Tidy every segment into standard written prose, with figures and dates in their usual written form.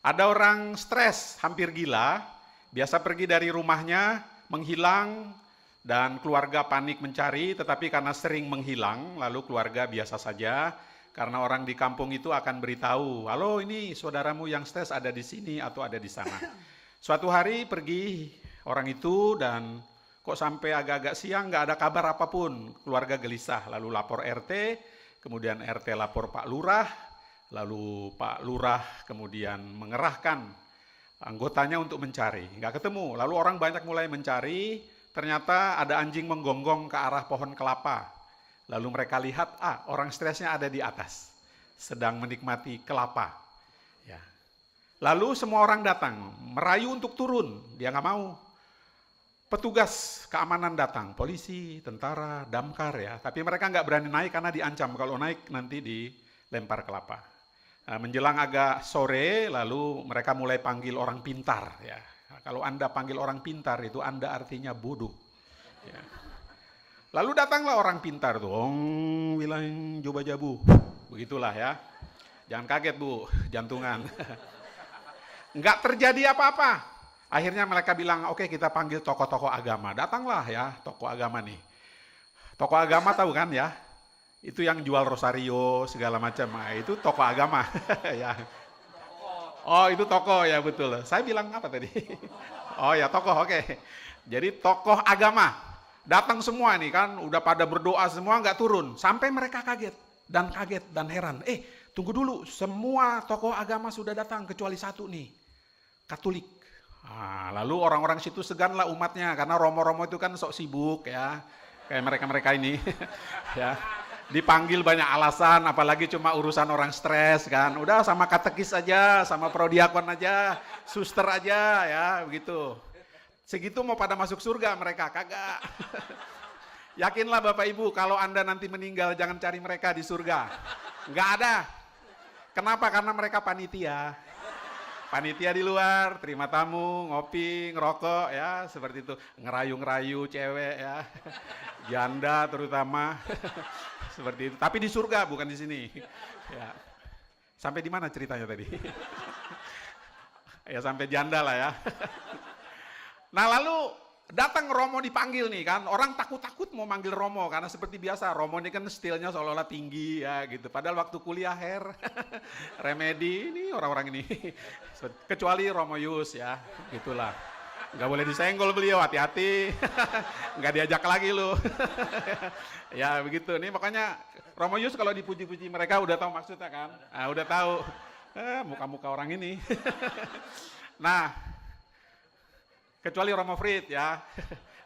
Ada orang stres, hampir gila, biasa pergi dari rumahnya, menghilang, dan keluarga panik mencari, tetapi karena sering menghilang, lalu keluarga biasa saja, karena orang di kampung itu akan beritahu, halo ini saudaramu yang stres ada di sini atau ada di sana. Suatu hari pergi orang itu dan kok sampai agak-agak siang nggak ada kabar apapun, keluarga gelisah, lalu lapor RT, kemudian RT lapor Pak Lurah, lalu Pak Lurah kemudian mengerahkan anggotanya untuk mencari, nggak ketemu. Lalu orang banyak mulai mencari, ternyata ada anjing menggonggong ke arah pohon kelapa. Lalu mereka lihat, orang stresnya ada di atas, sedang menikmati kelapa. Ya. Lalu semua orang datang, merayu untuk turun, dia nggak mau. Petugas keamanan datang, polisi, tentara, damkar ya, tapi mereka nggak berani naik karena diancam kalau naik nanti dilempar kelapa. Menjelang agak sore, lalu mereka mulai panggil orang pintar. Ya. Kalau Anda panggil orang pintar, itu Anda artinya bodoh. Ya. Lalu datanglah orang pintar tuh, wilayah Joba Jabu, begitulah ya. Jangan kaget Bu, jantungan. Enggak terjadi apa-apa. Akhirnya mereka bilang, oke kita panggil tokoh-tokoh agama. Datanglah ya, tokoh agama nih. Tokoh agama tahu kan ya? Itu yang jual rosario segala macam, itu tokoh agama. Ya. Oh itu tokoh ya betul. Saya bilang apa tadi? Oh ya tokoh, oke. Jadi tokoh agama datang semua nih kan, udah pada berdoa semua nggak turun, sampai mereka kaget dan heran. Tunggu dulu, semua tokoh agama sudah datang kecuali satu nih, Katolik. Lalu orang-orang situ seganlah umatnya karena romo-romo itu kan sok sibuk ya, kayak mereka-mereka ini. Ya. Dipanggil banyak alasan, apalagi cuma urusan orang stres kan. Udah sama katekis aja, sama prodiakon aja, suster aja ya, begitu. Segitu mau pada masuk surga mereka, kagak. Yakinlah Bapak Ibu, kalau Anda nanti meninggal jangan cari mereka di surga. Enggak ada. Kenapa? Karena mereka panitia. Panitia di luar, terima tamu, ngopi, ngerokok ya, seperti itu. Ngerayu-ngerayu cewek ya. Janda terutama. Seperti itu. Tapi di surga bukan di sini. Ya. Sampai di mana ceritanya tadi? Ya sampai janda lah ya. Nah lalu datang Romo dipanggil nih kan, orang takut-takut mau manggil Romo karena seperti biasa Romo ini kan stilnya seolah-olah tinggi ya gitu. Padahal waktu kuliah remedi ini orang-orang ini. Kecuali Romo Yus ya, gitulah. Nggak boleh disenggol beliau, hati-hati. Nggak diajak lagi lu. Ya begitu nih, makanya Romo Yus kalau dipuji-puji mereka udah tahu maksudnya kan. Udah tahu muka-muka orang ini. Nah, kecuali Romo Frit ya,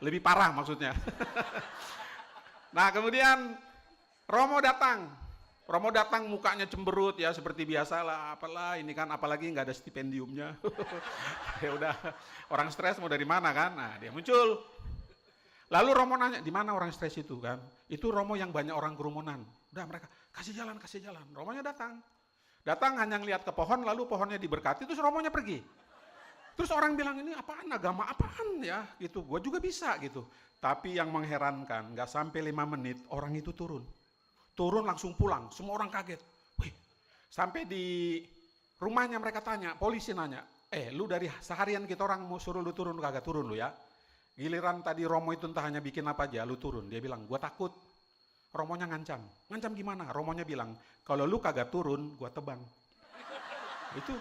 lebih parah maksudnya. Nah kemudian Romo datang mukanya cemberut ya seperti biasa lah, apalah ini kan apalagi nggak ada stipendiumnya. Ya udah orang stres mau dari mana kan? Nah dia muncul. Lalu Romo nanya, di mana orang stres itu kan? Itu Romo yang banyak orang kerumunan. Udah mereka kasih jalan. Romonya datang hanya ngeliat ke pohon, lalu pohonnya diberkati, terus Romonya pergi. Terus orang bilang ini apaan, agama apaan ya gitu, gue juga bisa gitu. Tapi yang mengherankan, nggak sampai 5 menit orang itu turun langsung pulang, semua orang kaget. Wih, sampai di rumahnya mereka tanya, polisi nanya, lu dari seharian kita orang mau suruh lu turun, kagak turun lu ya. Giliran tadi Romo itu entah hanya bikin apa aja, lu turun. Dia bilang, gua takut. Romonya ngancam gimana? Romonya bilang, kalau lu kagak turun, gua tebang. Itu,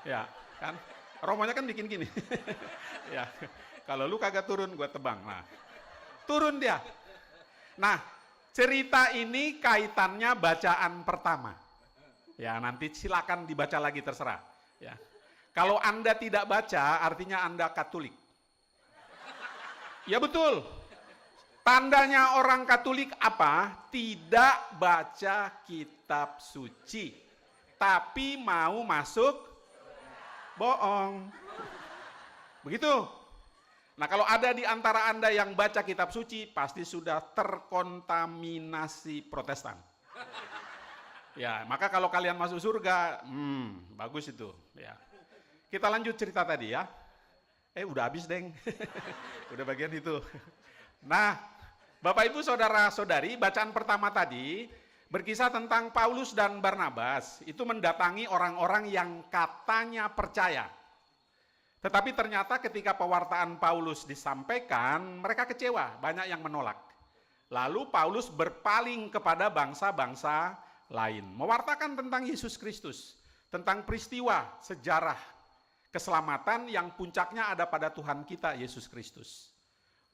ya kan. Romonya kan bikin gini. Ya, kalau lu kagak turun, gua tebang. Nah, turun dia. Nah, cerita ini kaitannya bacaan pertama. Ya, nanti silakan dibaca lagi terserah. Ya. Kalau Anda tidak baca, artinya Anda Katolik. Ya betul. Tandanya orang Katolik apa? Tidak baca kitab suci. Tapi mau masuk bohong. Begitu. Nah kalau ada di antara Anda yang baca kitab suci, pasti sudah terkontaminasi Protestan. Ya, maka kalau kalian masuk surga, bagus itu. Ya. Kita lanjut cerita tadi ya. Udah habis deng. Udah bagian itu. Nah, Bapak Ibu Saudara-saudari, bacaan pertama tadi, Berkisah tentang Paulus dan Barnabas, itu mendatangi orang-orang yang katanya percaya. Tetapi ternyata ketika pewartaan Paulus disampaikan, mereka kecewa, banyak yang menolak. Lalu Paulus berpaling kepada bangsa-bangsa lain, mewartakan tentang Yesus Kristus, tentang peristiwa sejarah keselamatan yang puncaknya ada pada Tuhan kita Yesus Kristus.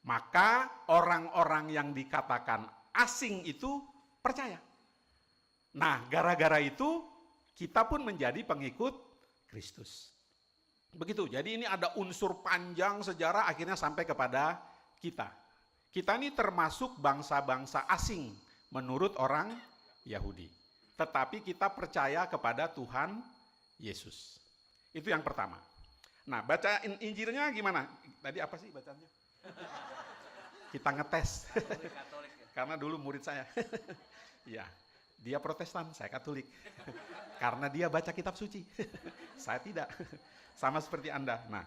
Maka orang-orang yang dikatakan asing itu percaya. Nah, gara-gara itu kita pun menjadi pengikut Kristus. Begitu, jadi ini ada unsur panjang sejarah akhirnya sampai kepada kita. Kita ini termasuk bangsa-bangsa asing menurut orang Yahudi. Tetapi kita percaya kepada Tuhan Yesus. Itu yang pertama. Nah, baca Injilnya gimana? Tadi apa sih bacanya? Kita ngetes. Karena dulu murid saya. Ya, dia Protestan, saya Katolik. Karena dia baca kitab suci. Saya tidak. Sama seperti Anda. Nah,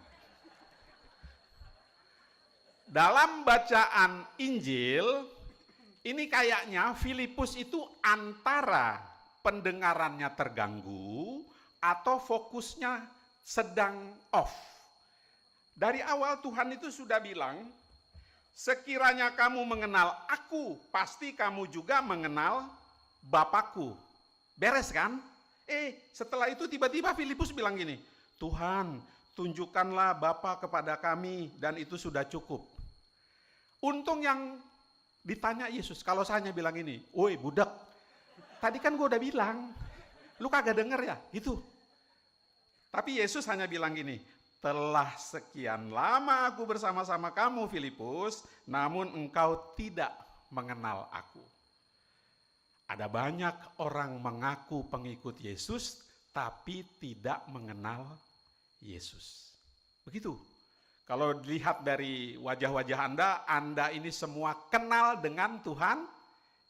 dalam bacaan Injil, ini kayaknya Filipus itu antara pendengarannya terganggu atau fokusnya sedang off. Dari awal Tuhan itu sudah bilang, sekiranya kamu mengenal aku, pasti kamu juga mengenal Bapakku. Beres kan? Setelah itu tiba-tiba Filipus bilang gini, Tuhan, tunjukkanlah Bapa kepada kami dan itu sudah cukup. Untung yang ditanya Yesus, kalau saya hanya bilang ini, woi budak, tadi kan gue udah bilang, lu kagak denger ya, gitu. Tapi Yesus hanya bilang gini, telah sekian lama aku bersama-sama kamu Filipus, namun engkau tidak mengenal aku. Ada banyak orang mengaku pengikut Yesus, tapi tidak mengenal Yesus. Begitu. Kalau dilihat dari wajah-wajah Anda ini semua kenal dengan Tuhan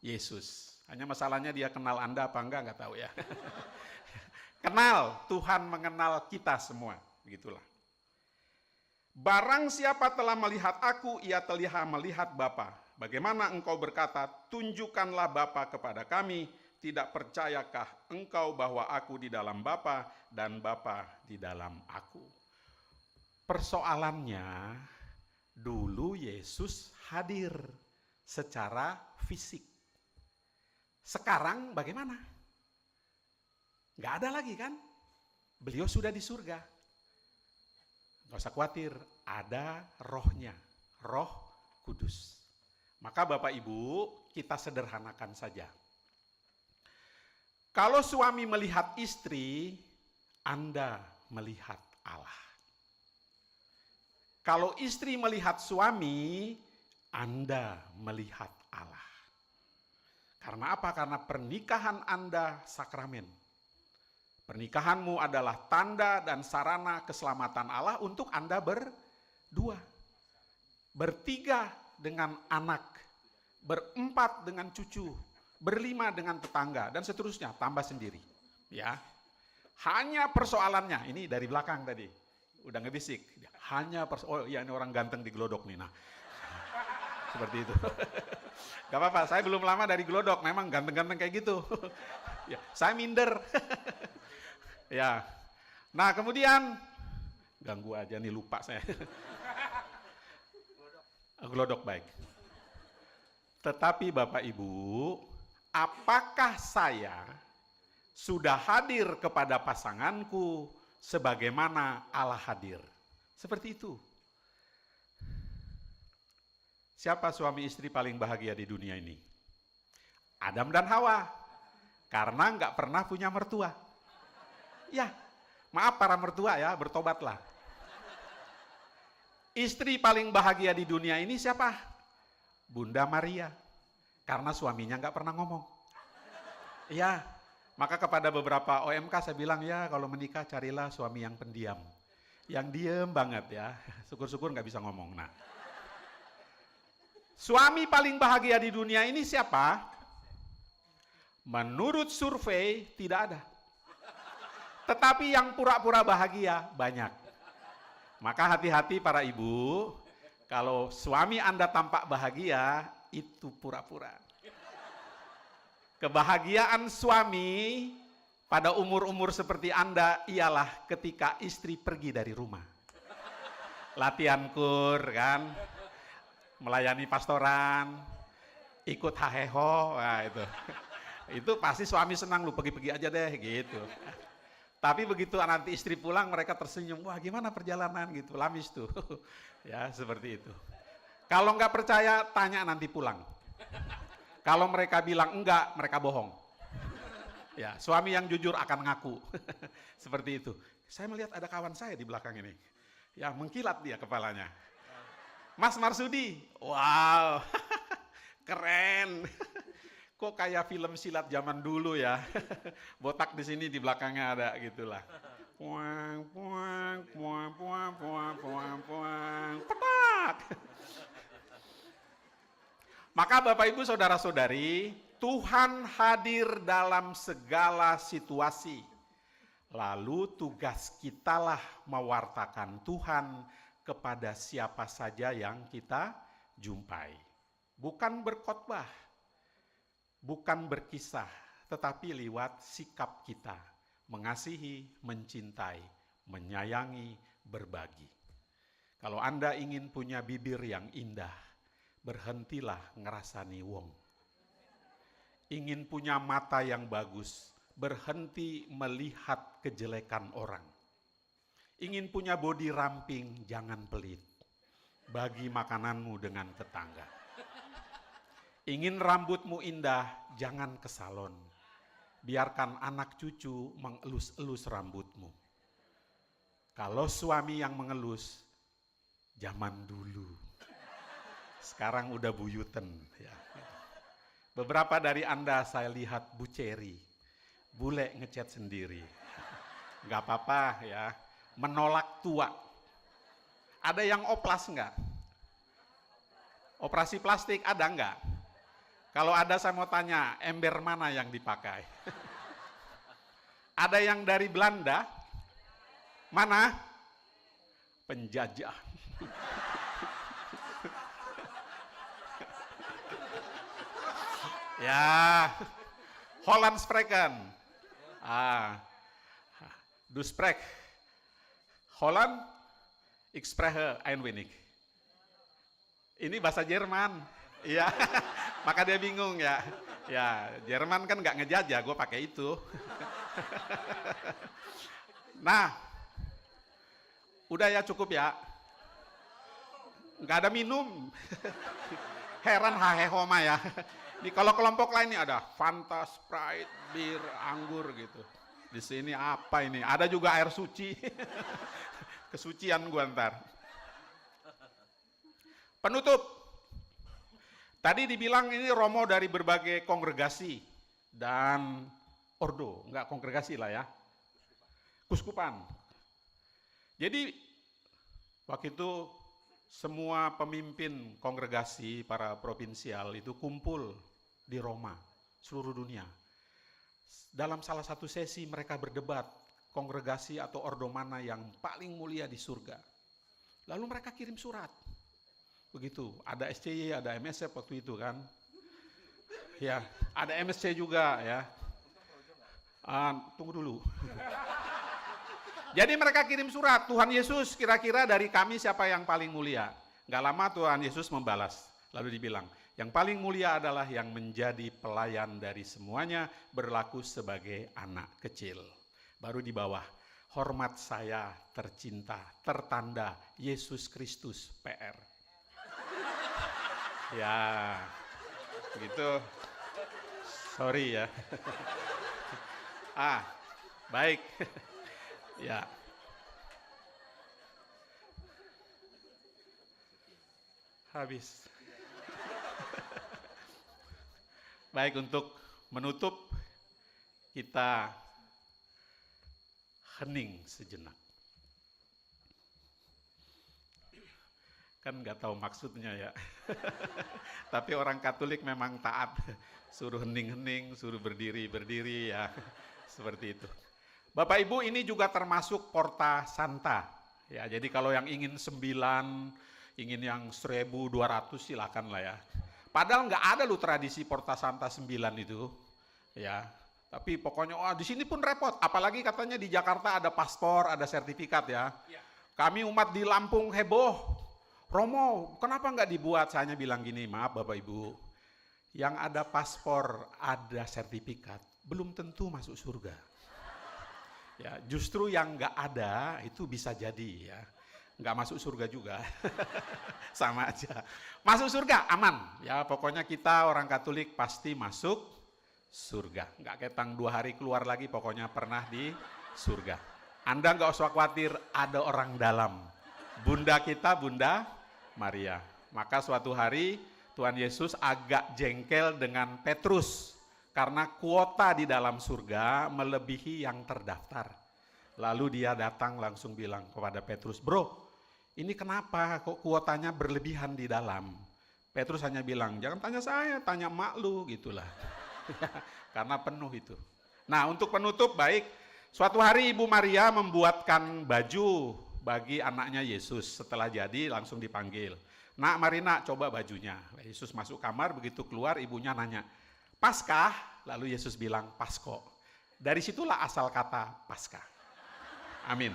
Yesus. Hanya masalahnya dia kenal Anda apa enggak tahu ya. Kenal, Tuhan mengenal kita semua. Begitulah. Barang siapa telah melihat aku, ia telah melihat Bapa. Bagaimana engkau berkata, tunjukkanlah Bapa kepada kami, tidak percayakah engkau bahwa aku di dalam Bapa dan Bapa di dalam aku? Persoalannya, dulu Yesus hadir secara fisik. Sekarang bagaimana? Nggak ada lagi kan? Beliau sudah di surga. Nggak usah khawatir, ada rohnya, Roh Kudus. Maka Bapak Ibu, kita sederhanakan saja. Kalau suami melihat istri, Anda melihat Allah. Kalau istri melihat suami, Anda melihat Allah. Karena apa? Karena pernikahan Anda sakramen. Pernikahanmu adalah tanda dan sarana keselamatan Allah untuk Anda berdua. Bertiga dengan anak, berempat dengan cucu, berlima dengan tetangga, dan seterusnya, tambah sendiri. Ya, hanya persoalannya, ini dari belakang tadi, udah ngebisik. Hanya oh iya ini orang ganteng di Glodok nih, nah. Seperti itu. Gak apa-apa, saya belum lama dari Glodok, memang ganteng-ganteng kayak gitu. Ya, saya minder. Ya, nah kemudian, ganggu aja nih, lupa saya. Glodok baik. Tetapi Bapak Ibu, apakah saya sudah hadir kepada pasanganku sebagaimana Allah hadir? Seperti itu. Siapa suami istri paling bahagia di dunia ini? Adam dan Hawa. Karena nggak pernah punya mertua. Ya, maaf para mertua ya, bertobatlah. Istri paling bahagia di dunia ini siapa? Bunda Maria. Karena suaminya nggak pernah ngomong. Ya, maka kepada beberapa OMK saya bilang, ya kalau menikah carilah suami yang pendiam. Yang diem banget ya, syukur-syukur nggak bisa ngomong. Nah, suami paling bahagia di dunia ini siapa? Menurut survei tidak ada. Tetapi yang pura-pura bahagia banyak. Maka hati-hati para ibu, kalau suami Anda tampak bahagia, itu pura-pura. Kebahagiaan suami pada umur-umur seperti Anda ialah ketika istri pergi dari rumah. Latihan kur kan, melayani pastoran, ikut haheho, nah itu. Itu pasti suami senang, lu pergi-pergi aja deh gitu. Tapi begitu nanti istri pulang mereka tersenyum, wah gimana perjalanan gitu, lamis tuh. Ya seperti itu. Kalau nggak percaya tanya nanti pulang. Kalau mereka bilang enggak, mereka bohong. Ya, suami yang jujur akan ngaku. Seperti itu. Saya melihat ada kawan saya di belakang ini. Ya, mengkilat dia kepalanya. Mas Marsudi, wow, keren. Kok kayak film silat zaman dulu ya. Botak di sini di belakangnya ada gitulah. Puang, puang, puang, puang, puang, puang, puang, petak. Maka Bapak Ibu Saudara-saudari, Tuhan hadir dalam segala situasi. Lalu tugas kitalah mewartakan Tuhan kepada siapa saja yang kita jumpai. Bukan berkhotbah, bukan berkisah, tetapi lewat sikap kita. Mengasihi, mencintai, menyayangi, berbagi. Kalau Anda ingin punya bibir yang indah, berhentilah ngerasani wong. Ingin punya mata yang bagus, berhenti melihat kejelekan orang. Ingin punya bodi ramping, jangan pelit. Bagi makananmu dengan tetangga. Ingin rambutmu indah, jangan ke salon. Biarkan anak cucu mengelus-elus rambutmu. Kalau suami yang mengelus, zaman dulu. Sekarang udah buyuten. Ya. Beberapa dari Anda saya lihat buceri, bule ngecat sendiri. Nggak apa-apa ya, menolak tua. Ada yang oplas nggak? Operasi plastik ada nggak? Kalau ada saya mau tanya, ember mana yang dipakai? Ada yang dari Belanda? Mana? Penjajah. Ya, Holland spreken. Du sprek. Holland, ik spreche ein wenig. Ini bahasa Jerman. Iya, maka dia bingung ya. Ya, Jerman kan nggak ngejajah, gue pakai itu. Nah, udah ya cukup ya. Nggak ada minum. Heran hahehoma ya. Ini kalau kelompok lain ini ada Fanta, Sprite, bir, anggur gitu. Di sini apa ini? Ada juga air suci. Kesucian gua ntar. Penutup. Tadi dibilang ini romo dari berbagai kongregasi dan ordo, enggak kongregasi lah ya. Kuskupan. Jadi waktu itu semua pemimpin kongregasi para provinsial itu kumpul di Roma, seluruh dunia. Dalam salah satu sesi mereka berdebat kongregasi atau ordo mana yang paling mulia di surga. Lalu mereka kirim surat. Begitu, ada SCY, ada MSF waktu itu kan. Ya, ada MSC juga ya. Tunggu dulu. Jadi mereka kirim surat, Tuhan Yesus kira-kira dari kami siapa yang paling mulia? Gak lama Tuhan Yesus membalas, lalu dibilang, yang paling mulia adalah yang menjadi pelayan dari semuanya, berlaku sebagai anak kecil. Baru di bawah, hormat saya tercinta, tertanda Yesus Kristus PR. Ya, gitu. Sorry ya. Baik. Ya. Habis. Baik, untuk menutup kita hening sejenak. Kan nggak tahu maksudnya ya. Tapi orang Katolik memang taat. Suruh hening-hening, suruh berdiri-berdiri ya. Seperti itu. Bapak Ibu, ini juga termasuk Porta Santa. Ya, jadi kalau yang ingin 9, ingin yang 1.200 silakan lah ya. Padahal nggak ada loh tradisi Porta Santa 9 itu. Ya, tapi pokoknya di sini pun repot. Apalagi katanya di Jakarta ada paspor, ada sertifikat ya. Kami umat di Lampung heboh. Romo, kenapa nggak dibuat? Saya hanya bilang gini, maaf Bapak Ibu, yang ada paspor, ada sertifikat, belum tentu masuk surga. Ya, justru yang nggak ada itu bisa jadi ya, nggak masuk surga juga, sama aja. Masuk surga aman, ya pokoknya kita orang Katolik pasti masuk surga. Nggak ketang 2 hari keluar lagi, pokoknya pernah di surga. Anda nggak usah khawatir, ada orang dalam. Bunda kita, Bunda Maria. Maka suatu hari Tuhan Yesus agak jengkel dengan Petrus karena kuota di dalam surga melebihi yang terdaftar. Lalu dia datang langsung bilang kepada Petrus, bro, ini kenapa kok kuotanya berlebihan di dalam? Petrus hanya bilang, jangan tanya saya, tanya mak lu, gitulah. Karena penuh itu. Nah, untuk penutup baik, suatu hari Ibu Maria membuatkan baju bagi anaknya Yesus. Setelah jadi langsung dipanggil. Nak, mari nak, coba bajunya. Yesus masuk kamar, begitu keluar ibunya nanya, Paskah? Lalu Yesus bilang, Pasko. Dari situlah asal kata Paskah. Amin.